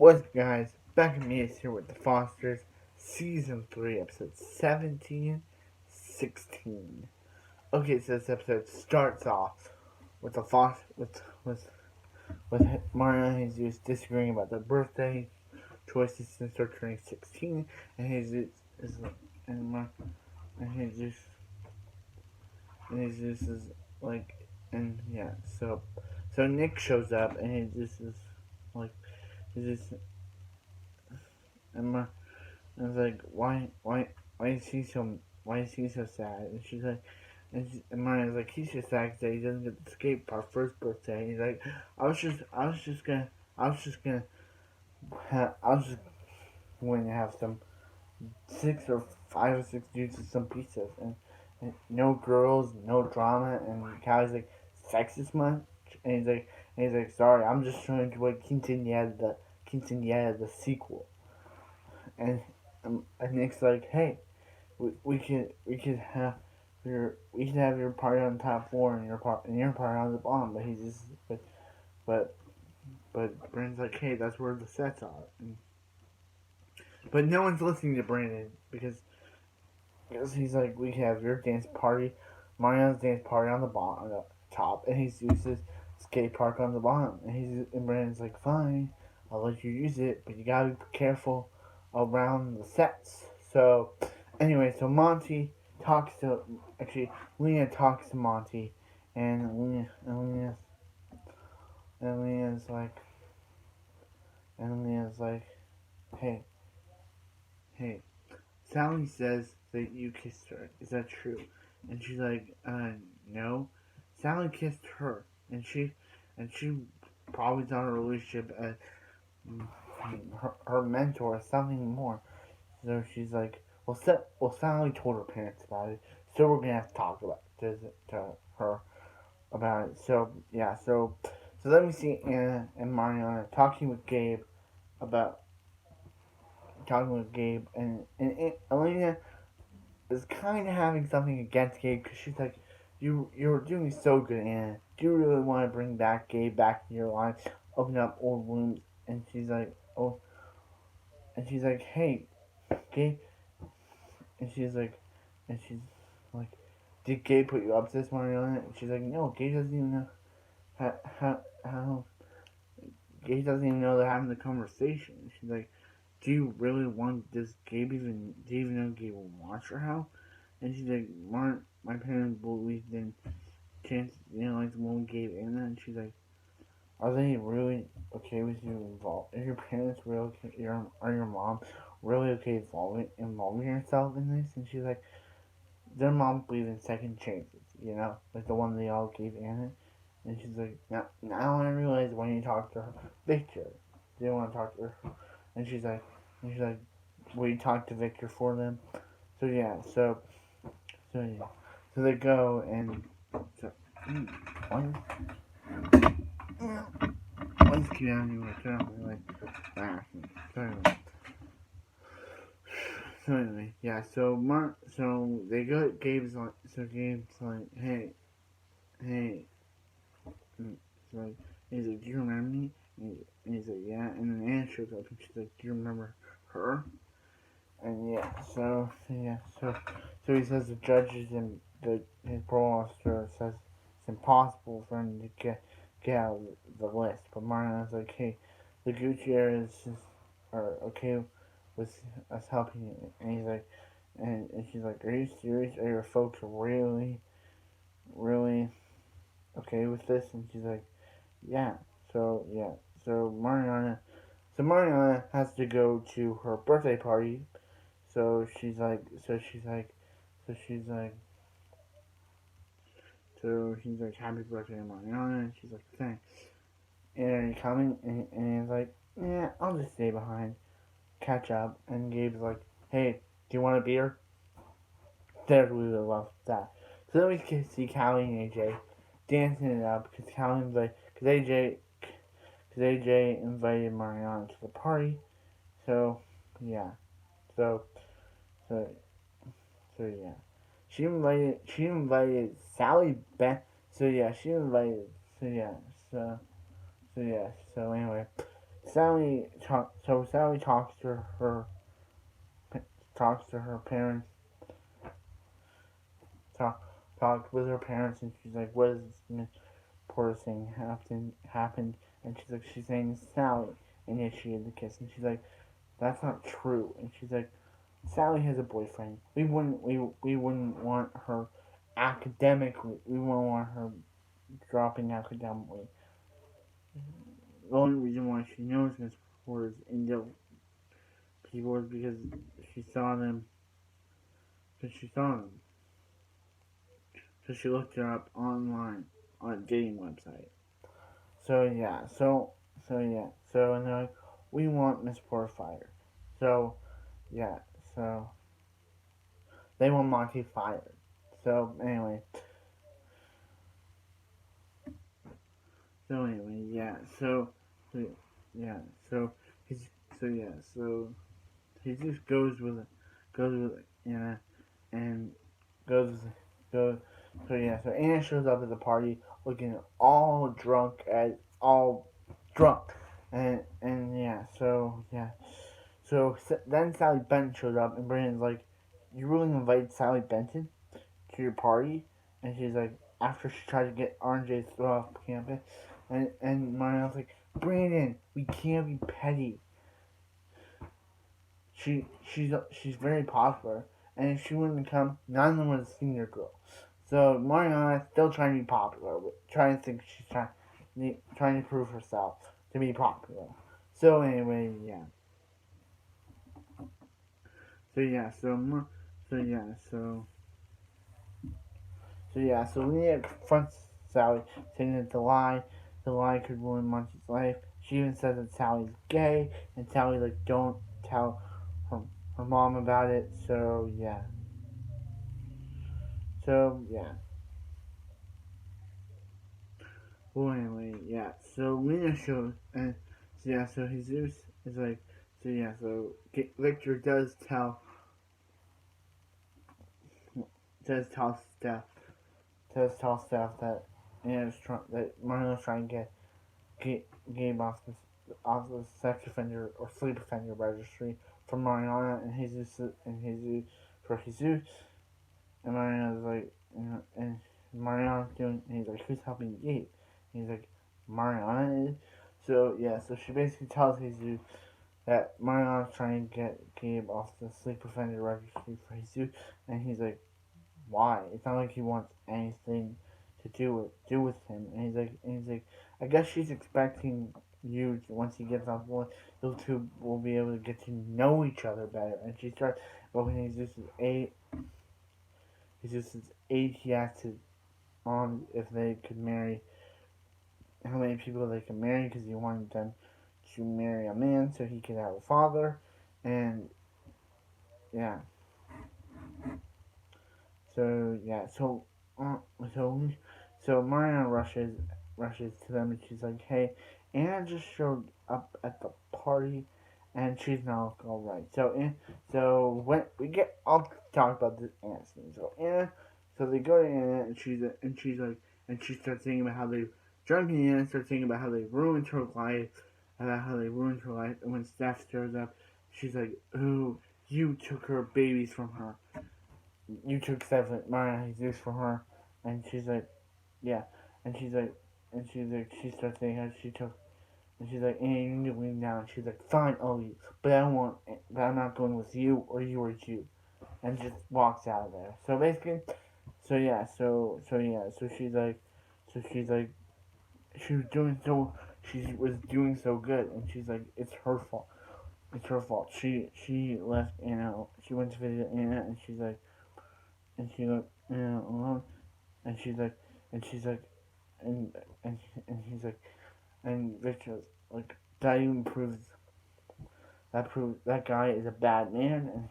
What's up, guys? Back at me is here with the Fosters, Season 3, Episode 17, 16. Okay, so this episode starts off with the with Mario and Jesus disagreeing about their birthday choices since they're turning 16, and Jesus is and Jesus is like, and yeah, so Nick shows up, and Jesus is like, Jesus and Mar- I was like, why is he so sad? And she's like, and Maria's like, he's just sad that he doesn't get to skate park for his birthday. And he's like, I was just gonna, I was just going to have some 5 or 6 dudes with some pizzas and no girls, no drama. And Callie's like, sexist much? And he's like, sorry, I'm just trying to like quinceanera the sequel. And and Nick's like, hey, we could have your party on the top floor and your party on the bottom. But but Brandon's like, hey, that's where the sets are. But no one's listening to Brandon because he's like, we have your dance party, Mariana's dance party on the bottom, on the top, and he's uses skate park on the bottom. And Brandon's like, fine, I'll let you use it, but you gotta be careful around the sets. So anyway, so Monty talks to actually Lena talks to Monty, and Lena's like, hey, hey, Sally says that you kissed her. Is that true? And she's like, no. Sally kissed her, and she probably thought her relationship as her mentor, something more. So she's like, well, Sally told her parents about it, so we're gonna have to talk about to her about it. So yeah, so let me see Anna and Mariana about talking with Gabe, and Elena is kind of having something against Gabe because she's like, you're doing so good, Anna. Do you really want to bring back Gabe back in your life, open up old wounds? And she's like, oh, and she's like, hey, Gabe, and she's like, did Gabe put you up to this, Mariana? And she's like, no, Gabe doesn't even know how Gabe doesn't even know they're having the conversation. She's like, do you really want, do you even know Gabe wants your house? And she's like, my parents believe in chance, like the one Gabe in, and she's like, are they really okay with you involved? Are your parents really okay, are your mom really okay involving herself in this? And she's like, their mom believes in second chances, like the one they all gave Anna. And she's like, now I realize when you talk to her, Victor, they want to talk to her. And she's like, will you talk to Victor for them? So yeah, so yeah, so they go and so, why is keep having me like laughing? So anyway, yeah. So they go. Gabe's like, hey. So like, he's like, do you remember me? And he's like, yeah. And then Anne shows up and she's like, do you remember her? And yeah, so he says the judges and his parole officer says it's impossible for him to get out of the list. But Mariana's like, hey, the Gutierrez are okay with us helping you. And he's like, and she's like, are you serious? Are your folks really okay with this? And she's like, yeah. Yeah. So Mariana has to go to her birthday party. So she's like, so she's like, so she's like, so he's like, happy birthday, Mariana. And she's like, thanks. And are you coming? And he's like, yeah, I'll just stay behind, catch up. And Gabe's like, hey, do you want a beer? There's we would love that. So then we can see Callie and AJ dancing it up because AJ invited Mariana to the party. So yeah, so so so yeah. She invited Sally back. So yeah, she invited so yeah, so so yeah, so anyway. Sally talks to her parents, talk, talked with her parents, and she's like, "What is this poor thing happened?" And she's saying Sally initiated the kiss, and she's like, "That's not true." And she's like, "Sally has a boyfriend. We wouldn't want her academically. We wouldn't want her dropping academically. The only reason why she knows Miss Porter's Indo people is because she saw them. Because she saw them. So she looked her up online on a dating website. So yeah, and they're like, we want Miss Porter fired. So yeah, so they want Monty fired. So anyway, yeah, so yeah, so he's so he just goes with Anna, and goes goes so yeah, so Anna shows up at the party looking all drunk, and yeah, so then Sally Benton shows up, and Brandon's like, "You really invited Sally Benton to your party?" And she's like, after she tried to get RJ to throw off campus, and Mariana's like, "Brandon, we can't be petty. She's very popular, and if she wouldn't come, none of them was a senior girl." So Mariana's still trying to be popular, trying to think she's trying to prove herself to be popular. So anyway, yeah. So yeah, so yeah, so Leah confronts Sally, saying that the lie could ruin Munchie's life. She even says that Sally's gay, and Sally like don't tell her her mom about it. So yeah. Well, anyway, yeah. So Lena shows, and so Jesus is like, Victor does tell Steph that that Mario's trying to get Gabe off the sex offender or sleep offender registry for Mariana and Jesus for Jesus, and Mariana's like, and Mariana's doing, and he's like, who's helping Gabe? And he's like, Mariana is. So yeah, so she basically tells Jesus that Mariana's trying to get Gabe off the sleep offender registry for Jesus, and he's like, why? It's not like he wants anything to do with him. And he's like, I guess she's expecting you to, once he gets off board, those two will be able to get to know each other better. And she starts, but when he's just eight, he asked his mom if they could marry, how many people they could marry, because he wanted them to marry a man so he could have a father, and yeah. So yeah, uh, so so Mariana rushes to them, and she's like, "Hey, Anna just showed up at the party, and she's not all right." So when we get, I'll talk about this Anna scene. So they go to Anna, and she's like, and she starts thinking about how they drunk, and Anna starts thinking about how they ruined her life, and when Steph shows up, she's like, "Ooh, you took her babies from her." You took seven Mariana Jesus from her, and she's like, yeah, and she starts saying how she took, and she's like, and you need to leave now, and she's like, fine, I'll leave, but I'm not going with you or you, and just walks out of there. So basically, she's like, she was doing so, she was doing so good, and she's like, it's her fault. It's her fault. She left Anna. She went to visit Anna, and she's like, and she left Anna alone, and she's like, and she's like, and and he's like, and Victor's like, that even proves that guy is a bad man,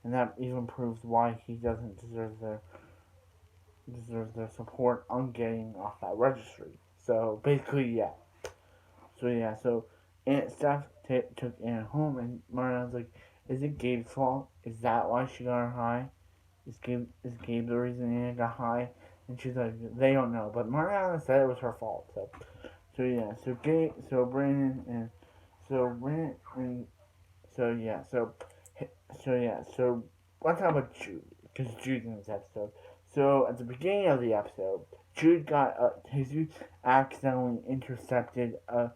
and that even proves why he doesn't deserve their support on getting off that registry. So basically, yeah. So Aunt Steph took Anna home, and Mariana's like, is it Gabe's fault? Is that why she got her high? Is Gabe the reason Anna got high? And she's like, they don't know, but Mariana said it was her fault. So Brandon and So Brandon and so yeah, so let's talk about Jude because Jude's in this episode. So at the beginning of the episode, Jude got Jesus accidentally intercepted a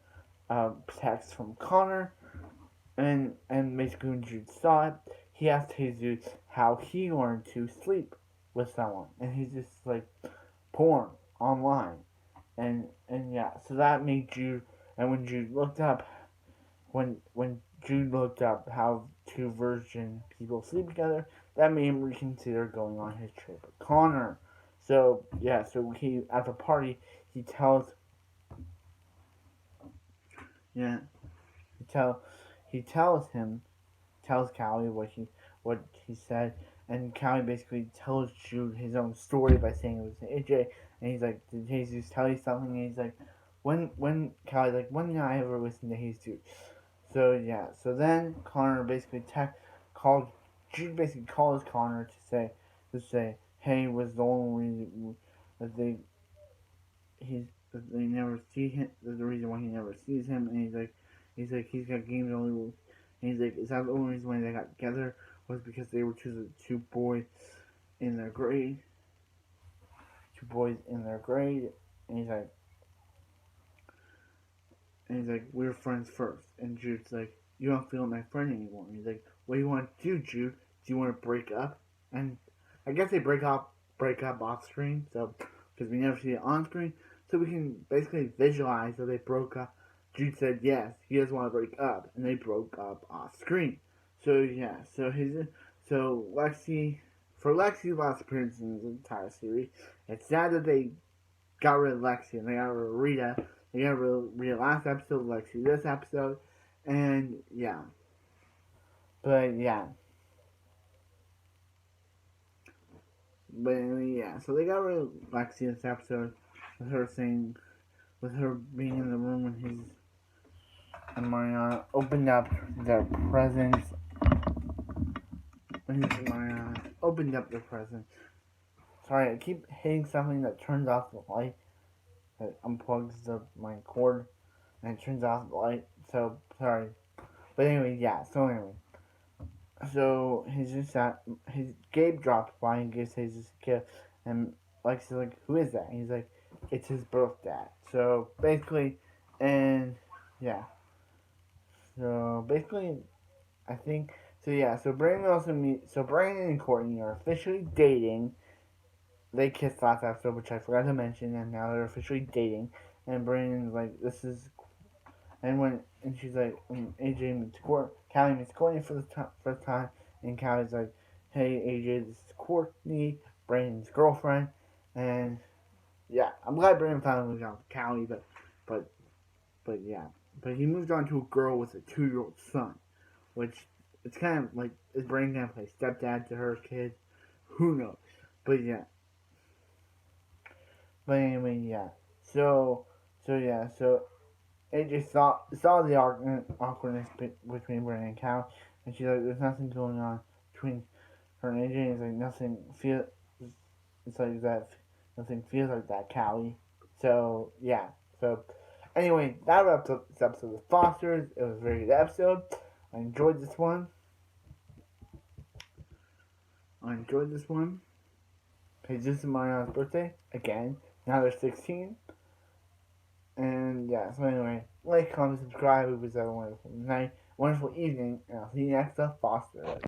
text from Connor, and basically when Jude saw it, he asked Jesus how he learned to sleep with someone, and he's just like porn online, and yeah, so that made Jude, and when Jude looked up when Jude looked up how two virgin people sleep together, that made him reconsider going on his trip with Connor. So yeah, so he at the party he tells yeah he tell he tells Callie what he said, and Callie basically tells Jude his own story by saying it was AJ, and he's like, did Jesus tell you something? And he's like, when Callie's like, when did I ever listen to Jesus? So yeah, so then Connor basically called Jude basically calls Connor to say, hey, was the only reason that they never see him. That's the reason why he never sees him. And he's like he's got games only. And he's like, is that the only reason why they got together was because they were two boys in their grade, two boys in their grade. And he's like, we're friends first. And Jude's like, you don't feel like my friend anymore. And he's like, what do you want to do, Jude? Do you want to break up? And I guess they break up off screen, so because we never see it on screen, so we can basically visualize that they broke up. Jude said yes, he doesn't want to break up, and they broke up off screen. So yeah, so Lexi for Lexi's last appearance in the entire series, it's sad that they got rid of Lexi and they got rid of Rita. They got rid of Rita last episode, Lexi this episode, and yeah, but yeah, but anyway, yeah. So they got rid of Lexi this episode with her being in the room when his and Mariana opened up their presents. When Mariana opened up their present. Sorry, I keep hitting something that turns off the light. That unplugs my cord and it turns off the light. So sorry, but anyway, yeah. So he's just his Gabe drops by and gives his gift, and Lexi's like, "Who is that?" And he's like, "It's his birth dad." So basically, and yeah. So basically, I think so. Yeah. So Brandon and Courtney are officially dating. They kissed last episode, which I forgot to mention, and now they're officially dating. And Brandon's like, "This is," and she's like, AJ meets Callie meets Courtney for the first time, and Callie's like, "Hey AJ, this is Courtney, Brandon's girlfriend," and yeah, I'm glad Brandon finally moved on to Callie, but but yeah, but he moved on to a girl with a 2-year-old son, which it's kind of like, is Brandon gonna play stepdad to her kid? Who knows? But yeah, but anyway, yeah. So so AJ saw the awkwardness between Brandon and Cal, and she's like, "There's nothing going on between her and AJ." And it's like nothing feel. It's like that. Nothing feels like that, Callie. So yeah. So anyway, that wraps up this episode of Fosters. It was a very good episode. I enjoyed this one. Because this is Mariana's birthday again. Now they're 16. And yeah, so anyway, like, comment, subscribe. It was a wonderful night, wonderful evening, and I'll see you next time, Foster.